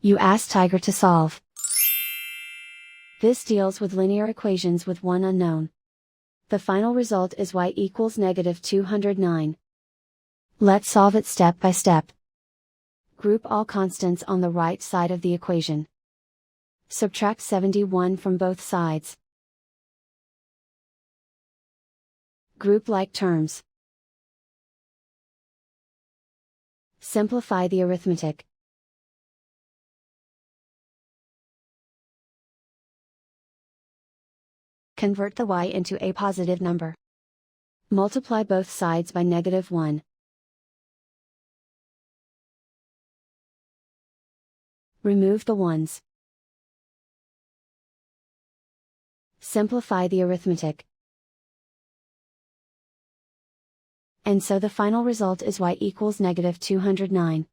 You ask Tiger to solve. This deals with linear equations with one unknown. The final result is y equals -209. Let's solve it step by step. Group all constants on the right side of the equation. Subtract 71 from both sides. Group like terms. Simplify the arithmetic. Convert the y into a positive number. Multiply both sides by -1. Remove the ones. Simplify the arithmetic. And so the final result is y equals -209.